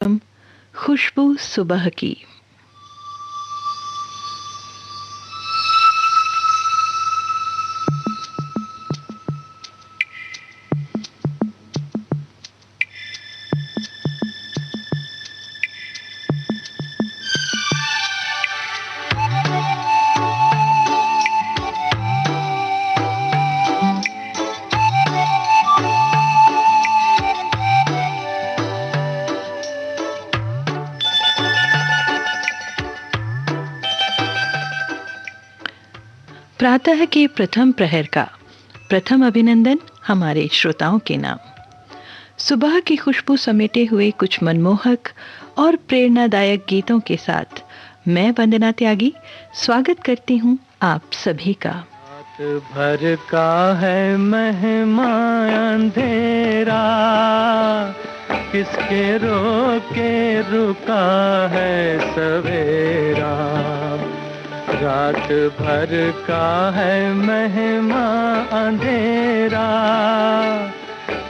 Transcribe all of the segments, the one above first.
खुशबू सुबह की। प्रातः के प्रथम प्रहर का प्रथम अभिनंदन हमारे श्रोताओं के नाम। सुबह की खुशबू समेटे हुए कुछ मनमोहक और प्रेरणादायक गीतों के साथ मैं वंदना त्यागी स्वागत करती हूँ आप सभी का। रात भर का है महिमा अंधेरा, किसके रोके रुका है सवेरा। रात भर का है महिमा अंधेरा,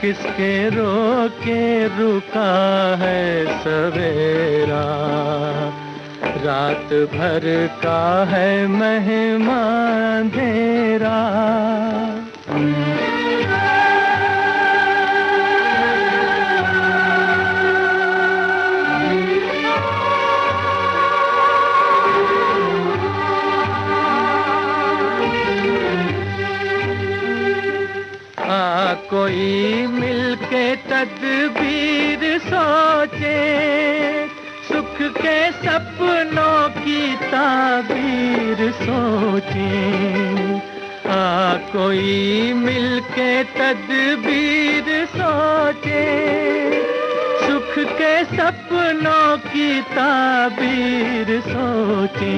किसके रोके रुका है सवेरा। रात भर का है महिमा अंधेरा। कोई मिलके तदबीर सोचे, सुख के सपनों की ताबीर सोचे। कोई मिलके तदबीर सोचे, सुख के सपनों की ताबीर सोचे।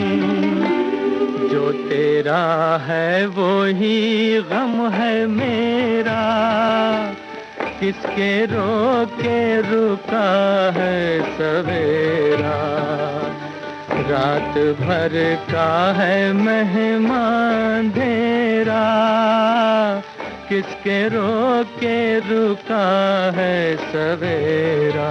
जो तेरा है वो ही गम है मेरा, किसके रोके रुका है सवेरा। रात भर का है महिमा अंधेरा, किसके रोके रुका है सवेरा।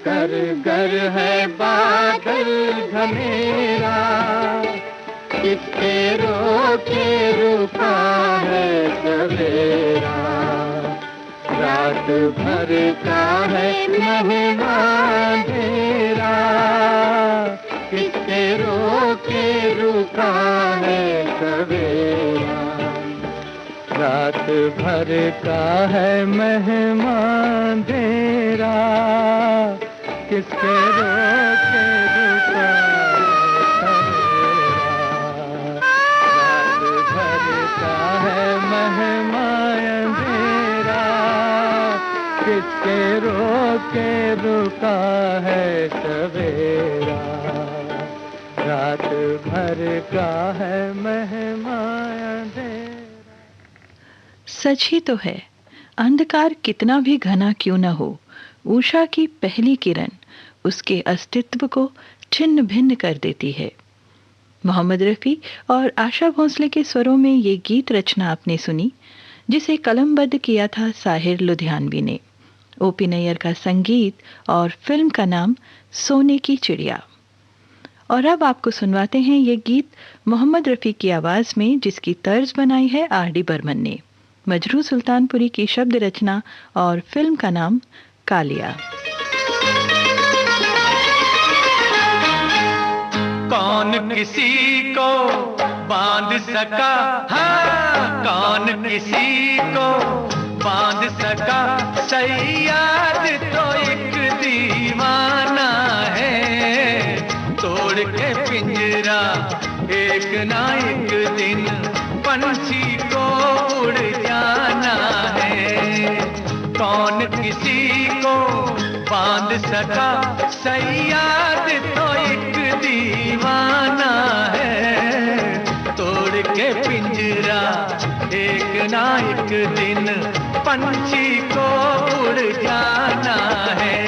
कर गर है बादल घनेरा, किसके रोके रुका है सवेरा। रात भर का है महिमा अंधेरा, किसके रोके रुका है सवेरा। रात भर का है महिमा अंधेरा, किसके रोके रुका है सवेरा। रात भर का है महिमा अंधेरा, किसके रोके रुका है सवेरा। रात भर का है महिमा अंधेरा। सच ही तो है, अंधकार कितना भी घना क्यों न हो, उषा की पहली किरण उसके अस्तित्व को छिन्न भिन्न कर देती है। मोहम्मद रफ़ी और आशा भोसले के स्वरों में ये गीत रचना आपने सुनी, जिसे कलमबद्ध किया था साहिर लुधियानवी ने। ओपी नैयर का संगीत और फिल्म का नाम सोने की चिड़िया। और अब आपको सुनवाते हैं ये गीत मोहम्मद रफ़ी की आवाज़ में, जिसकी तर्ज बनाई है आर.डी. बर्मन ने। मजरू सुल्तानपुरी की शब्द रचना और फिल्म का नाम कालिया। कौन किसी को बांध सका, हाँ कौन किसी को बांध सका, सैयाद तो एक दीवाना है। तोड़ तोड़ के पिंजरा, एक ना एक दिन पंछी को उड़ जाना है। कौन किसी को बांध सका, सयाद तो एक दीवाना है। तोड़ के पिंजरा, एक ना एक दिन पंछी को उड़ जाना है।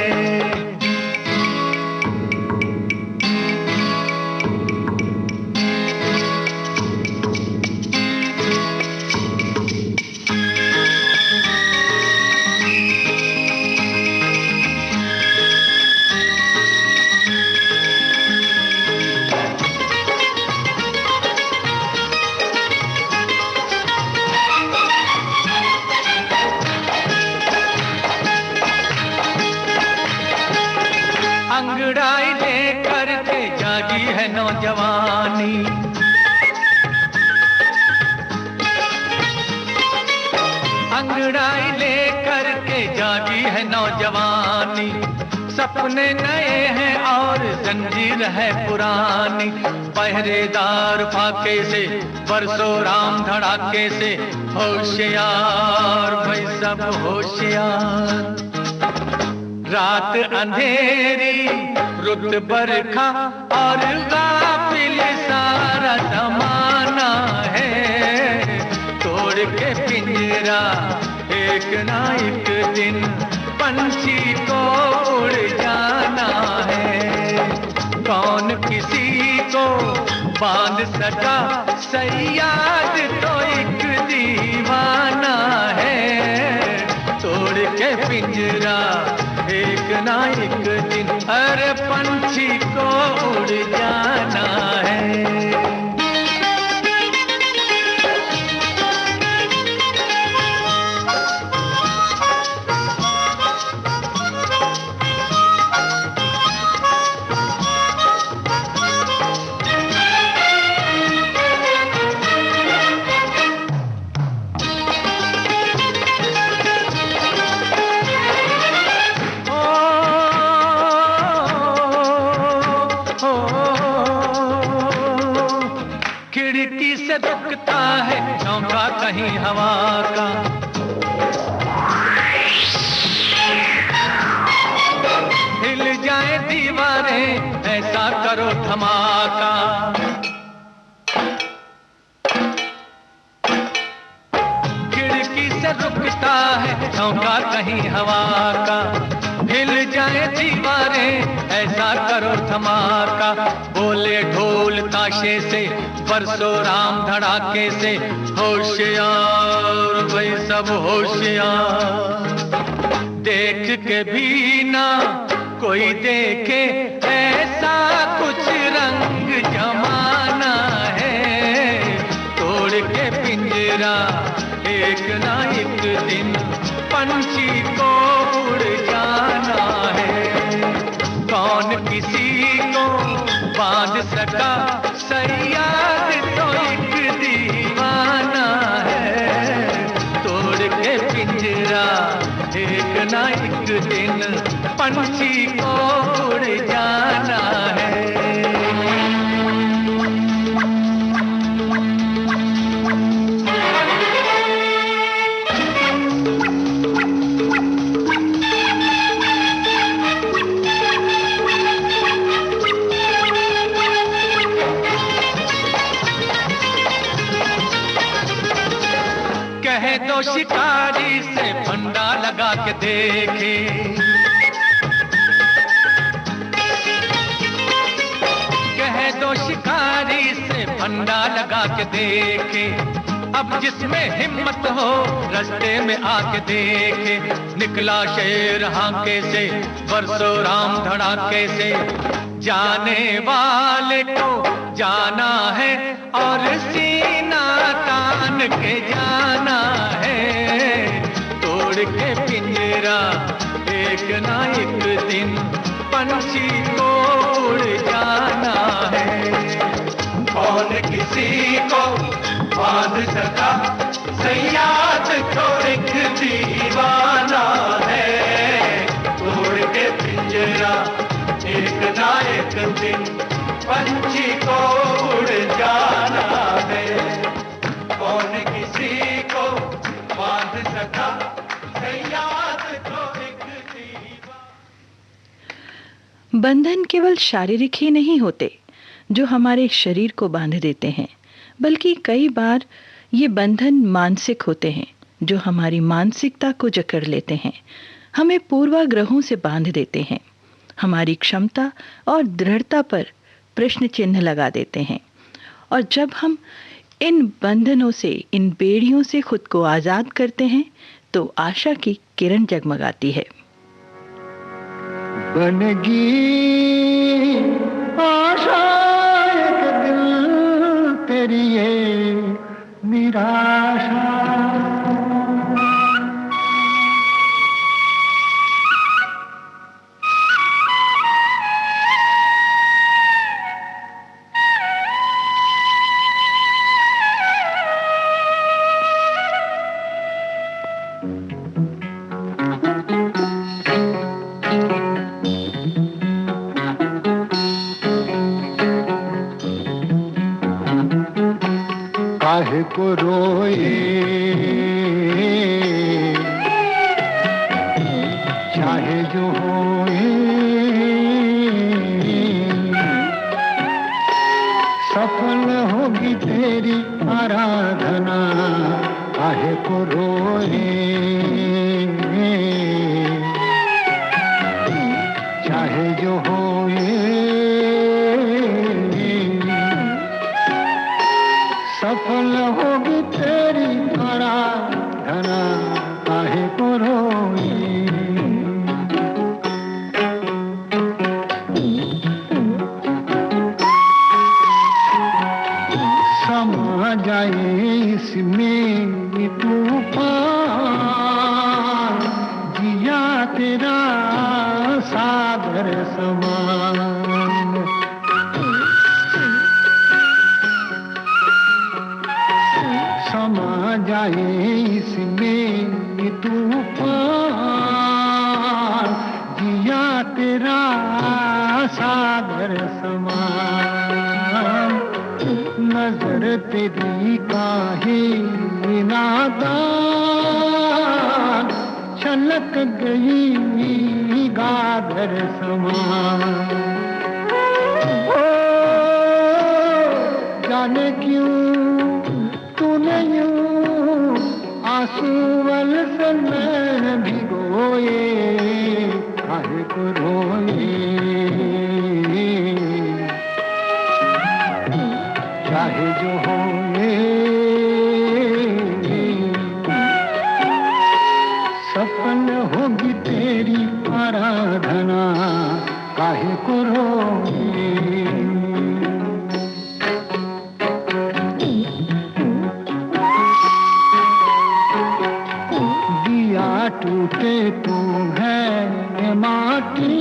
अंगड़ाई लेकर के जागी है नौजवानी, अंगड़ाई लेकर के जागी है नौजवानी। सपने नए हैं और जंजीर है पुरानी। पहरेदार फाके से, बरसों राम धड़ाके से, होशियार भाई सब होशियार। रात अंधेरी, रुत बरखा और गाफिल सारा जमाना है। तोड़ के पिंजरा, एक ना एक दिन पंछी को उड़ जाना है। कौन किसी को बांध सका, सयाद तो एक दीवाना है। तोड़ के पिंजरा, एक ना एक दिन हर पंछी को उड़ जाना है। खिड़की से रुकता है झोंका कहीं हवा का, हिल जाए दीवारें ऐसा करो धमाका। खिड़की से रुकता है झोंका कहीं हवा का, हिल जाए दीवारें ऐसा करो धमाका। बोले ढोल ताशे से, बरसों राम धड़ाके से, होशियार भाई सब होशियार। देख के भी ना कोई देखे, ऐसा कुछ रंग जमाना है। तोड़ के पिंजरा, एक ना एक दिन पंछी को उड़ जाना है। कौन किसी को बांध सका, सयाद तो एक दीवाना है। तोड़ के पिंजरा, एक ना एक दिन पंछी को उड़ जाना है। कहे तो शिकारी से फंडा लगा के देखे, कहे तो शिकारी से फंडा लगा के देखे। अब जिसमें हिम्मत हो रास्ते में आके देखे। निकला शेर हांके से, बरसों राम धड़ाके से। जाने वाले को जाना है और सीना तान के जाना है। तोड़ के पिंजरा एक ना एक दिन पंछी को उड़ जाना है। कौन किसी को बांध सका, सयाद तो एक दीवाना है। तोड़ के पिंजरा एक ना एक दिन बंधन केवल शारीरिक ही नहीं होते जो हमारे शरीर को बांध देते हैं, बल्कि कई बार ये बंधन मानसिक होते हैं जो हमारी मानसिकता को जकड़ लेते हैं, हमें पूर्वाग्रहों से बांध देते हैं, हमारी क्षमता और दृढ़ता पर प्रश्न चिन्ह लगा देते हैं। और जब हम इन बंधनों से, इन बेड़ियों से खुद को आजाद करते हैं तो आशा की किरण जगमगाती है। बनेगी आशा एक दिल तेरी ये निराशा, काहे को रोए चाहे जो होए, सफल होगी तेरी आराधना। काहे को रोए चाहे जो होए, सफल होगी तेरी आराधना। काहे को रोए समा जाए इसमें तूफान, जिया तेरा सागर समान। समा जाए इसमें तूफान, जिया तेरा सागर समान। नजर तेरी काहे नादान, छलक गई गागर समान। ओ जाने क्यों तूने यूं आंसुअल से मैं भिगोए, काहे को रोए चाहे जो होए, सफल होगी तेरी आराधना। काहे को रोए टूटे तू है माटी,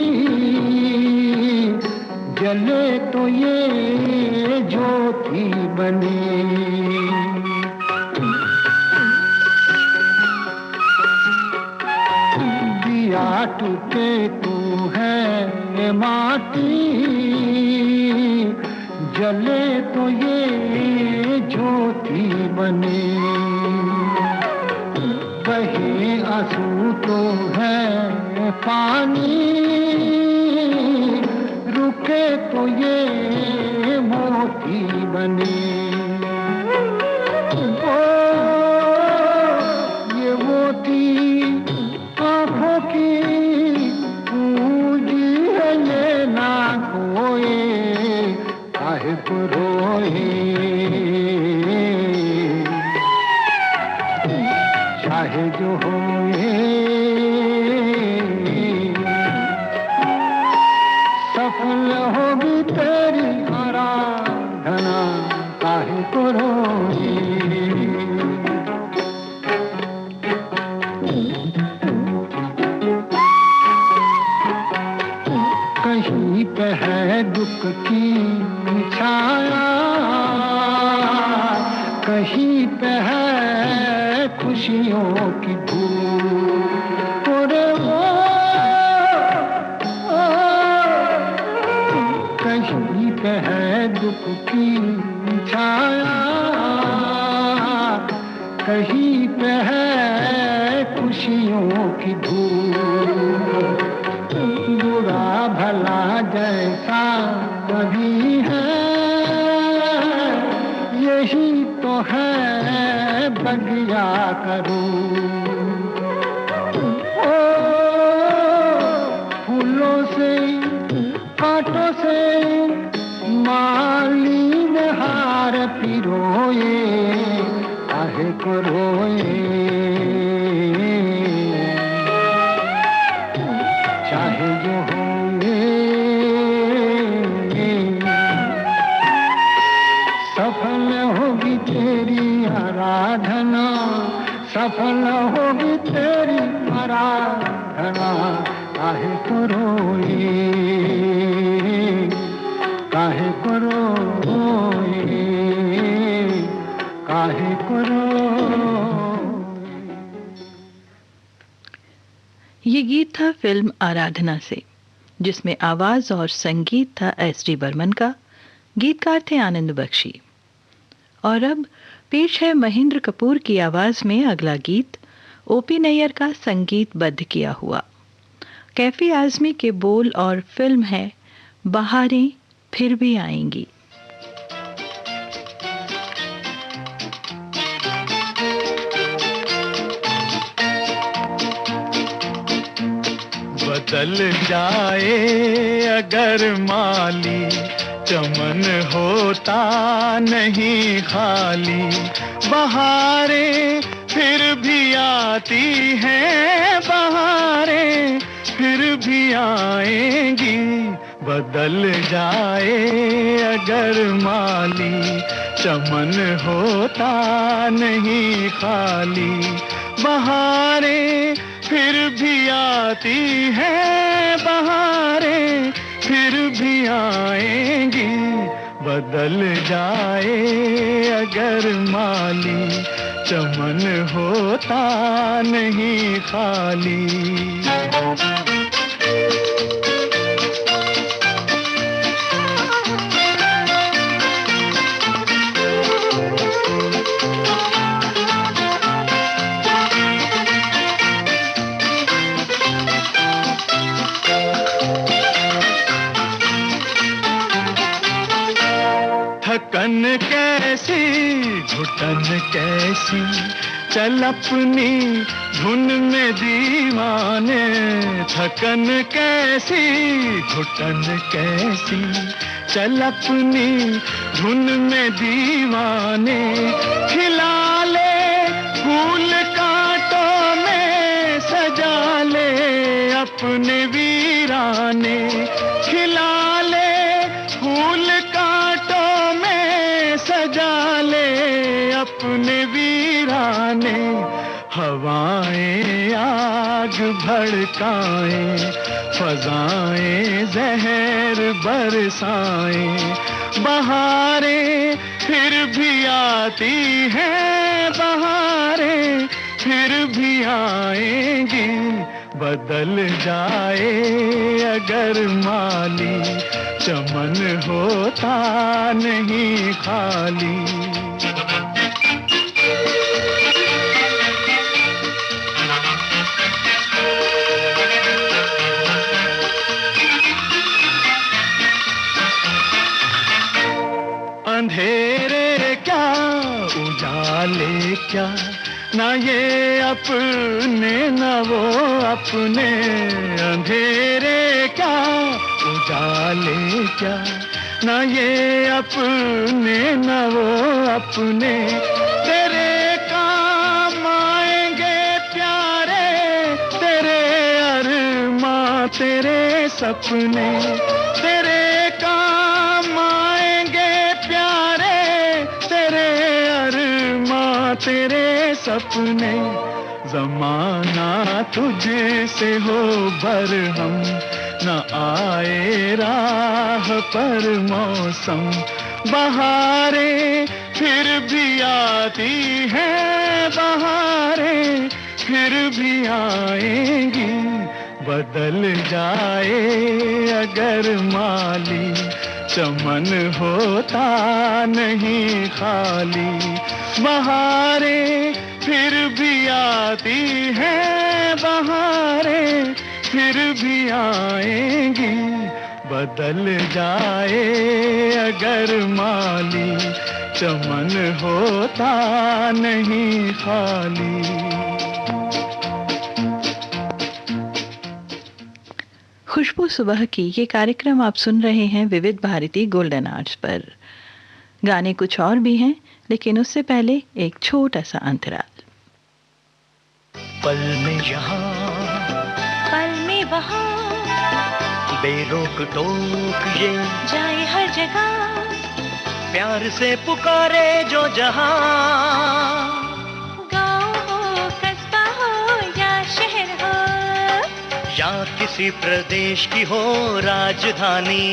जले तो ये ज्योति बने। दिया टूटे तू है माटी, जले तो ये ज्योति बने। बहे आंसू तो है पानी, रुके तो ये मोती बने। ओ ये मोती आँखों की पूंजी है, ये ना खोए। काहे को रोए चाहे जो होए, सफल होगी तेरी आराधना। काहे को रोए कहीं पे है दुख की छाया, कहीं पे है खुशियों की धूप। अरे वो कहीं पे है दुख की छाया, कहीं पे है खुशियों की धूप। बुरा भला बगिया करूं। ओ फूलों से कांटों से माली ने हार पिरोए, काहे को रोए। चाहे जो होए सफल होगी तेरी आराधना, सफल होगी तेरी आराधना। काहे को रोए, काहे को रोए, काहे को रोए। ये गीत था फिल्म आराधना से, जिसमें आवाज और संगीत था एस.डी. बर्मन का। गीतकार थे आनंद बख्शी। और अब पेश है महेंद्र कपूर की आवाज में अगला गीत, ओपी नैयर का संगीतबद्ध किया हुआ। कैफी आजमी के बोल और फिल्म है बहारें फिर भी आएंगी। बदल जाए अगर माली, चमन होता नहीं खाली। बहारें फिर भी आती हैं, बहारें फिर भी आएंगी। बदल जाए अगर माली, चमन होता नहीं खाली। बहारें फिर भी आती हैं, बहारें फिर भी आएंगी। बदल जाए अगर माली, चमन होता नहीं खाली। थकन कैसी घुटन कैसी, चल अपनी धुन में दीवाने। थकन कैसी घुटन कैसी, चल अपनी धुन में दीवाने। खिला ले फूल कांटों में, सजा ले अपने वीराने। खिला ले फूल कांटों में, सजा ले अपने वीराने। हवाएं आग भड़काएं, फजाएं जहर बरसाएं। बहारें फिर भी आती हैं, बहारें फिर भी आएंगी। बदल जाए अगर माली, चमन होता नहीं खाली। अंधेरे क्या उजाले क्या, ना ये अपने न वो अपने। अंधेरे क्या उजाले क्या, ना ये अपने न वो अपने। तेरे काम आएंगे प्यारे, तेरे अरमां तेरे सपने। तेरे काम आएंगे प्यारे, तेरे अरमां तेरे सपने। ज़माना तुझसे हो बरहम, न आए राह पर मौसम। बहारें फिर भी आती हैं, बहारें फिर भी आएंगी। बदल जाए अगर माली, चमन होता नहीं खाली। बहारें फिर भी आती हैं, बहारें फिर भी आएंगी। बदल जाए अगर माली, चमन होता नहीं खाली। खुशबू सुबह की ये कार्यक्रम आप सुन रहे हैं विविध भारती गोल्डन आवर्स पर। गाने कुछ और भी हैं, लेकिन उससे पहले एक छोटा सा अंतराल। पल में यहाँ, पल में वहाँ, बेरोक टोक ये जाए हर जगह, प्यार से पुकारे जो जहाँ। गाँव हो, कस्बा हो या शहर हो, या किसी प्रदेश की हो राजधानी,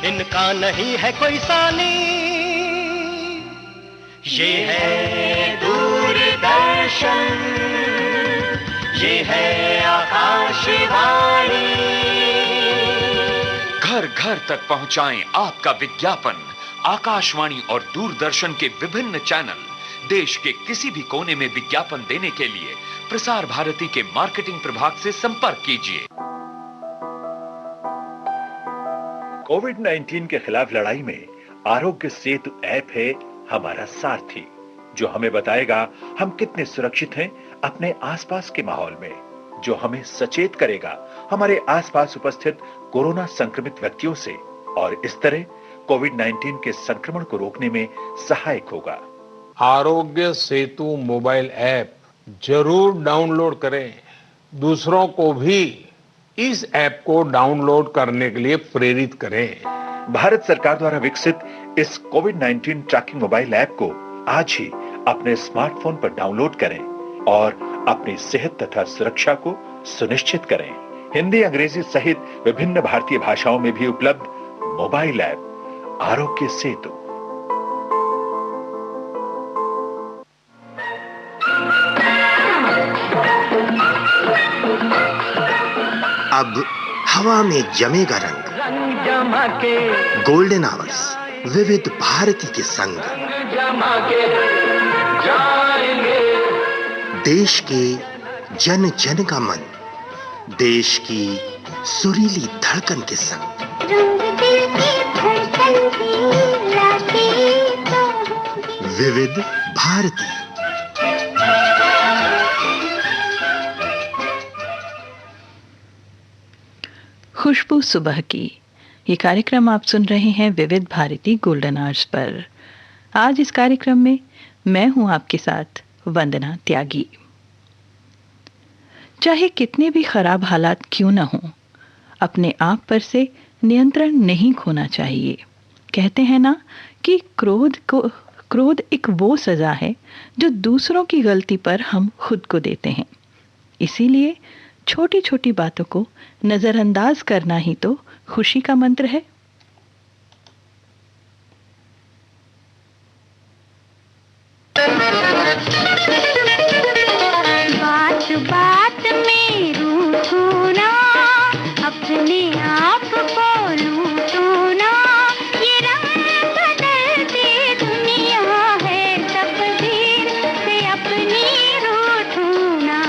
इनका नहीं है कोई सानी। ये है दूरदर्शन, ये है आकाशवाणी। घर घर तक पहुंचाएं आपका विज्ञापन। आकाशवाणी और दूरदर्शन के विभिन्न चैनल। देश के किसी भी कोने में विज्ञापन देने के लिए प्रसार भारती के मार्केटिंग प्रभाग से संपर्क कीजिए। कोविड-19 के खिलाफ लड़ाई में आरोग्य सेतु ऐप है हमारा सारथी, जो हमें बताएगा हम कितने सुरक्षित हैं अपने आसपास के माहौल में, जो हमें सचेत करेगा हमारे आसपास उपस्थित कोरोना संक्रमित व्यक्तियों से, और इस तरह कोविड-19 के संक्रमण को रोकने में सहायक होगा। आरोग्य सेतु मोबाइल ऐप जरूर डाउनलोड करें। दूसरों को भी इस ऐप को डाउनलोड करने के लिए प्रेरित करें। भारत सरकार द्वारा विकसित इस कोविड-19 ट्रैकिंग मोबाइल ऐप को आज ही अपने स्मार्टफोन पर डाउनलोड करें और अपनी सेहत तथा सुरक्षा को सुनिश्चित करें। हिंदी, अंग्रेजी सहित विभिन्न भारतीय भाषाओं में भी उपलब्ध मोबाइल ऐप आरोग्य सेतु। अब हवा में जमेगा रंग, रंग जमा के गोल्डन आवर्स विविध भारती के संग। जमा के जाएंगे। देश के जन जन का मन, देश की सुरीली धड़कन के संग। विविध भारती। खुशबू सुबह की ये कार्यक्रम आप सुन रहे हैं विविध भारती गोल्डन आवर्स पर। आज इस कार्यक्रम में मैं हूं आपके साथ वंदना त्यागी। चाहे कितने भी खराब हालात क्यों न हों, अपने आप पर से नियंत्रण नहीं खोना चाहिए। कहते हैं ना कि क्रोध एक वो सजा है जो दूसरों की गलती पर हम खुद को देते हैं। इसीलिए छोटी छोटी बातों को नजरअंदाज करना ही तो खुशी का मंत्र है। बात बात में रूठो ना, अपने आप को लूटो ना। ये रंग बदलती दुनिया है, तकदीर से अपनी रूठो ना।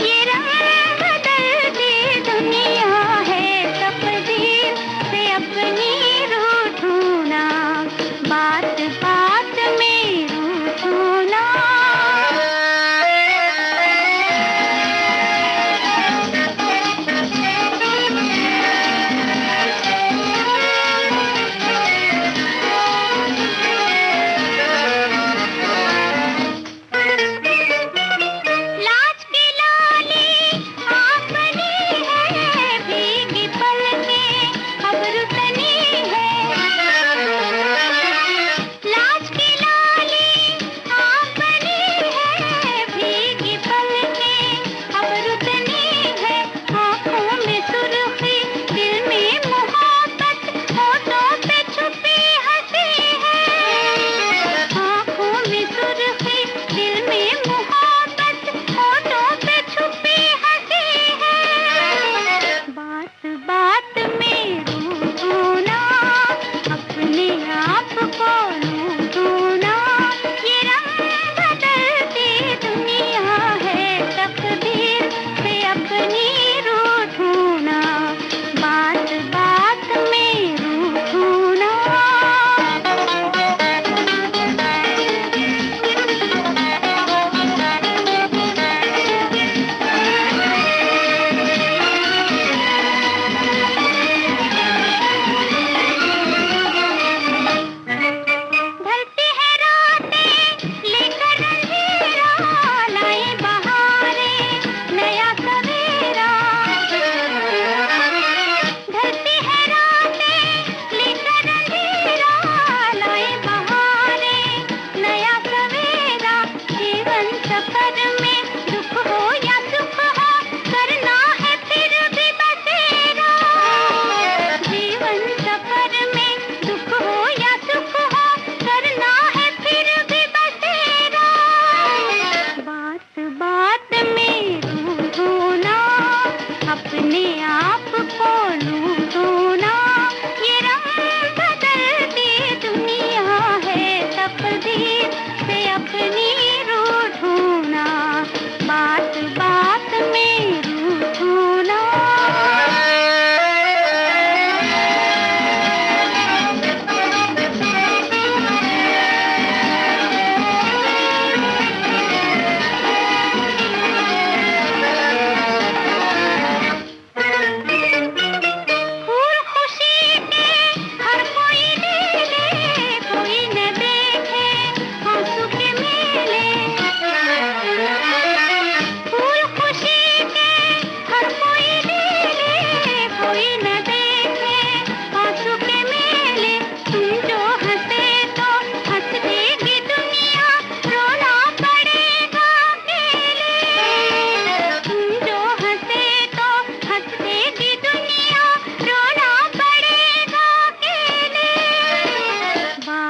ये रंग बदलती दुनिया है, तकदीर से अपनी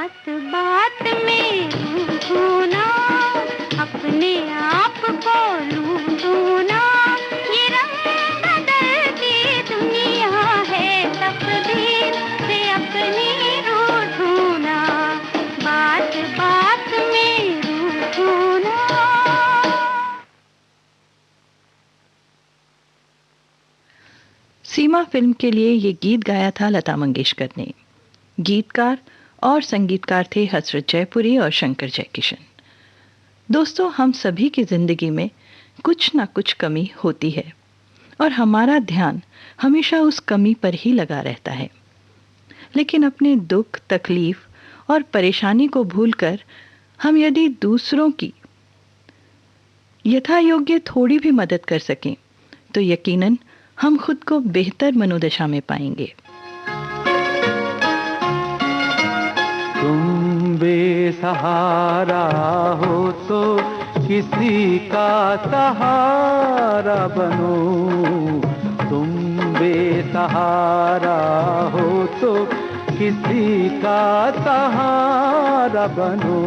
बात बात में रूठूं ना, अपने आप को लूटूं ना, ये रंग बदलती दुनिया है, तकदीर से अपनी रूठूं ना, बात बात में रूठूं ना। सीमा फिल्म के लिए ये गीत गाया था लता मंगेशकर ने। गीतकार और संगीतकार थे हसरत जयपुरी और शंकर जयकिशन। दोस्तों, हम सभी की जिंदगी में कुछ ना कुछ कमी होती है और हमारा ध्यान हमेशा उस कमी पर ही लगा रहता है। लेकिन अपने दुख, तकलीफ और परेशानी को भूलकर हम यदि दूसरों की यथा योग्य थोड़ी भी मदद कर सकें तो यकीनन हम खुद को बेहतर मनोदशा में पाएंगे। तुम बेसहारा हो तो किसी का सहारा बनो, तुम बेसहारा हो तो किसी का सहारा बनो,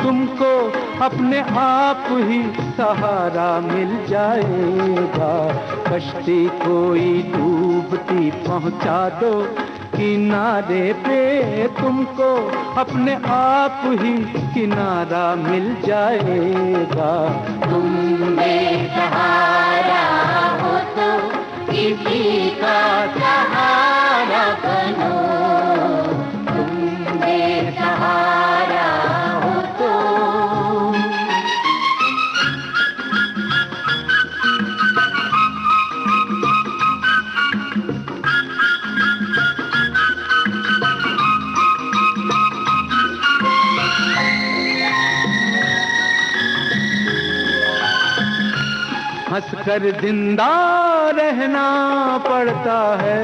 तुमको अपने आप ही सहारा मिल जाएगा, कश्ती कोई डूबती पहुंचा दो किनारे पे, तुमको अपने आप ही किनारा मिल जाएगा। तुम बेसहारा हो तो किसी का सहारा बनो, तुम बेसहारा हो तो। हंसकर जिंदा रहना पड़ता है,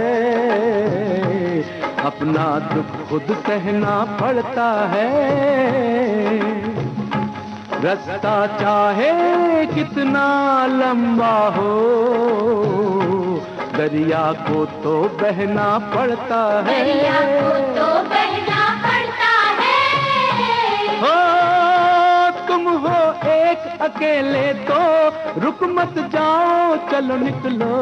अपना दुख खुद सहना पड़ता है, रास्ता चाहे कितना लंबा हो, दरिया को तो बहना पड़ता है, दरिया को तो बहना पड़ता है। हो तुम हो एक अकेले तो रुक मत जाओ, चलो निकलो,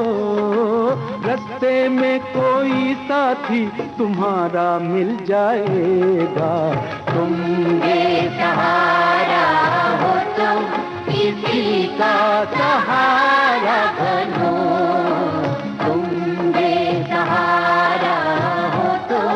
रास्ते में कोई साथी तुम्हारा मिल जाएगा। तुम बेसहारा हो तो किसी का सहारा बनो, तुम बेसहारा हो तो।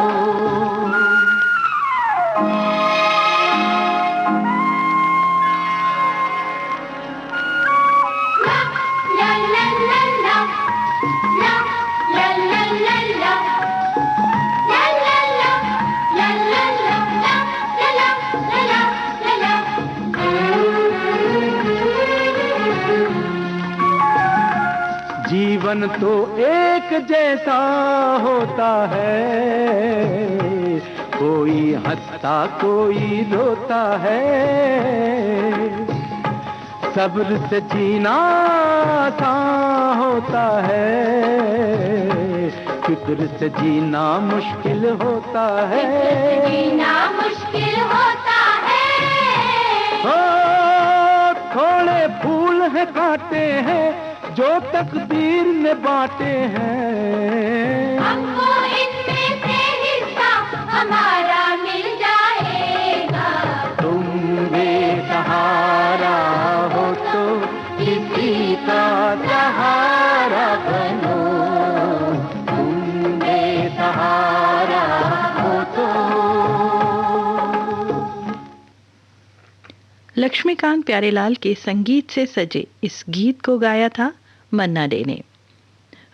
जीवन तो एक जैसा होता है, कोई हंसता कोई रोता है, सब्र से जीना आसान होता है, फिक्र से जीना मुश्किल होता है, जीना मुश्किल होता है। हो थोड़े फूल हैं कांटे हैं जो तकदीर ने बांटे हैं, हमको इनमें से हिस्सा हमारा मिल जाएगा। तुम बेसहारा हो तो किसी का सहारा बनो, तुम बेसहारा हो तो। लक्ष्मीकांत प्यारेलाल के संगीत से सजे इस गीत को गाया था मन्ना डे ने।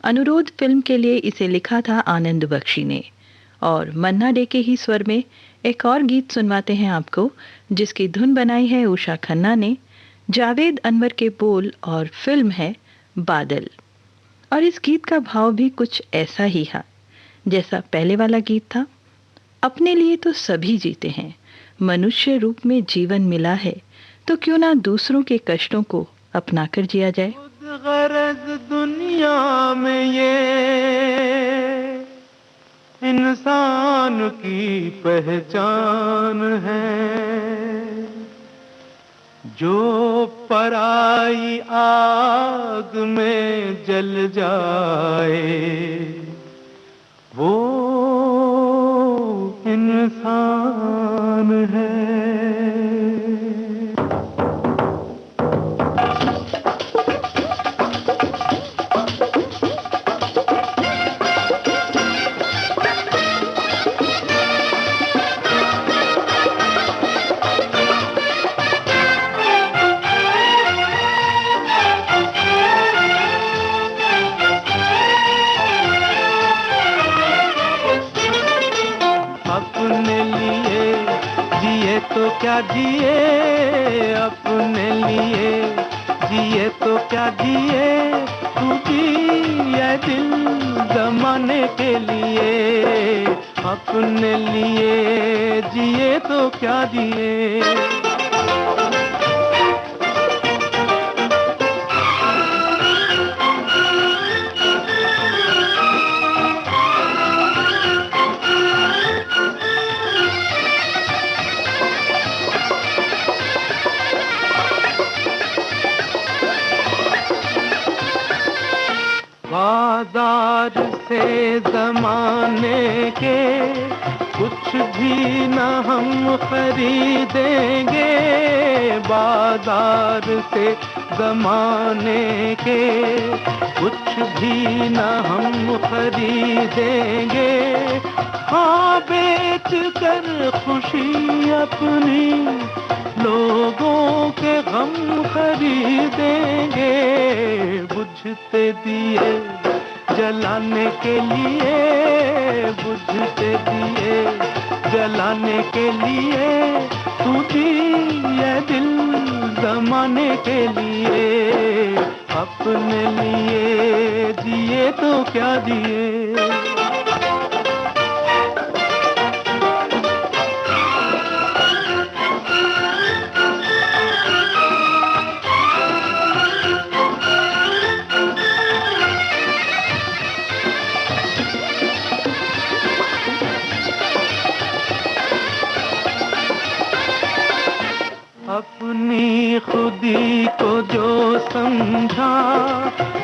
अनुरोध फिल्म के लिए इसे लिखा था आनंद बख्शी ने, और मन्ना डे के ही स्वर में एक और गीत सुनवाते हैं आपको, जिसकी धुन बनाई है उषा खन्ना ने, जावेद अनवर के बोल, और फिल्म है बादल। और इस गीत का भाव भी कुछ ऐसा ही है जैसा पहले वाला गीत था। अपने लिए तो सभी जीते हैं, मनुष्य रूप में जीवन मिला है तो क्यों ना दूसरों के कष्टों को अपना कर जिया जाए। गरज दुनिया में ये इंसान की पहचान है। जो पराई आग में जल जाए वो इंसान है। अपने लिए जिए तो क्या जिए, अपने लिए जिए तो क्या जिए, तू जिए दिल जमाने के लिए। अपने लिए जिए तो क्या जिए। बाजार से जमाने के कुछ भी न हम खरीदेंगे। बाजार से जमाने के कुछ भी न हम खरीदेंगे। हाँ बेच कर खुशी अपनी लोगों के गम खरीदेंगे। बुझते दिए जलाने के लिए, बुझते दिए जलाने के लिए, तू जिए दिल जमाने के लिए। अपने लिए जिए तो क्या जिए। अपनी खुदी को जो समझा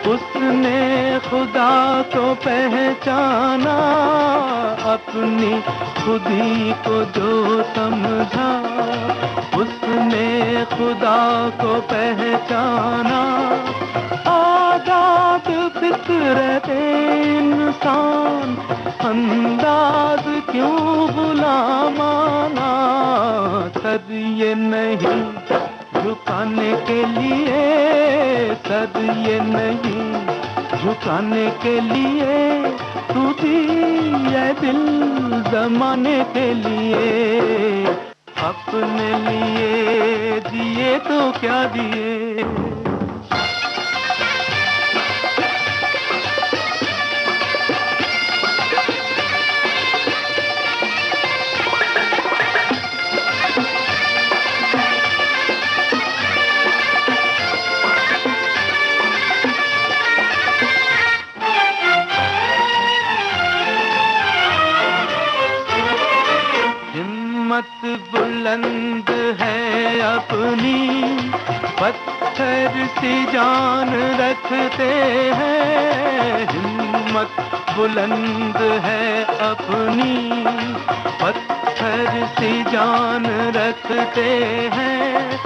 उसने खुदा को पहचाना। अपनी खुदी को जो समझा उसने खुदा को पहचाना। आजाद फितरत इंसान अंदाज क्यों गुलामाना। सर ये नहीं झुकाने के लिए, सर ये नहीं झुकाने के लिए, तू जिए दिल जमाने के लिए। अपने लिए जिए तो क्या जिए। हिम्मत बुलंद है अपनी, पत्थर सी जान रखते हैं। हिम्मत बुलंद है अपनी, पत्थर सी जान रखते हैं।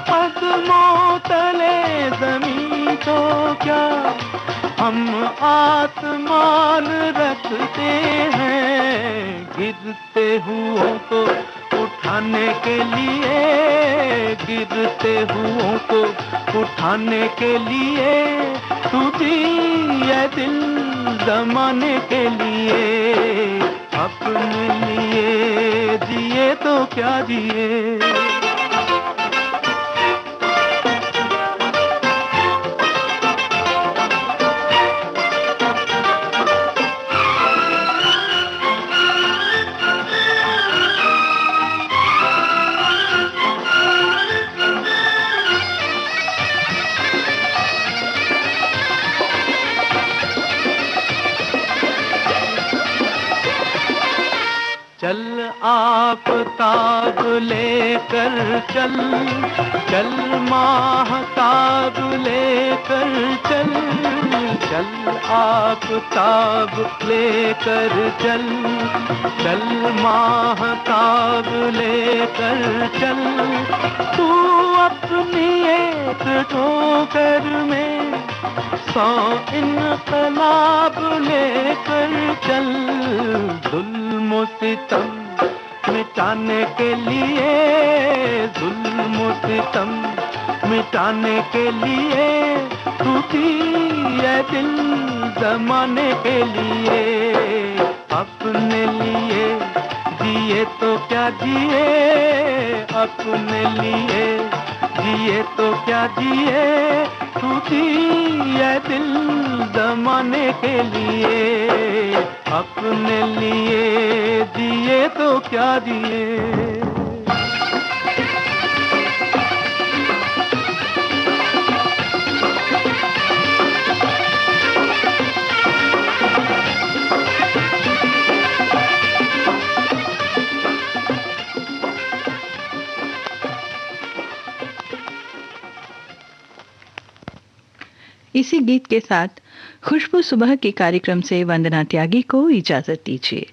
कदमों तले जमीन तो क्या हम आसमान रखते हैं। गिरते हुओं को उठाने के लिए, गिरते हुओं को उठाने के लिए, तू जिए दिल जमाने के लिए। अपने लिए जिए तो क्या जिए। माहताब लेकर चल, चल माहताब लेकर चल, चल आफताब लेकर चल, चल माहताब लेकर चल। तू अपनी एक ठोकर में 100 इनकलाब लेकर चल। जुल्म सितम मिटाने के लिए, जुल्म सितम मिटाने के लिए, टूटी है दिल जमाने के लिए। अपने लिए जिए तो क्या जिए, अपने लिए जिए तो क्या जिए, टूटी है दिल जमाने के लिए। अपने लिए जिए तो क्या जिए। इसी गीत के साथ खुशबू सुबह के कार्यक्रम से वंदना त्यागी को इजाजत दीजिए।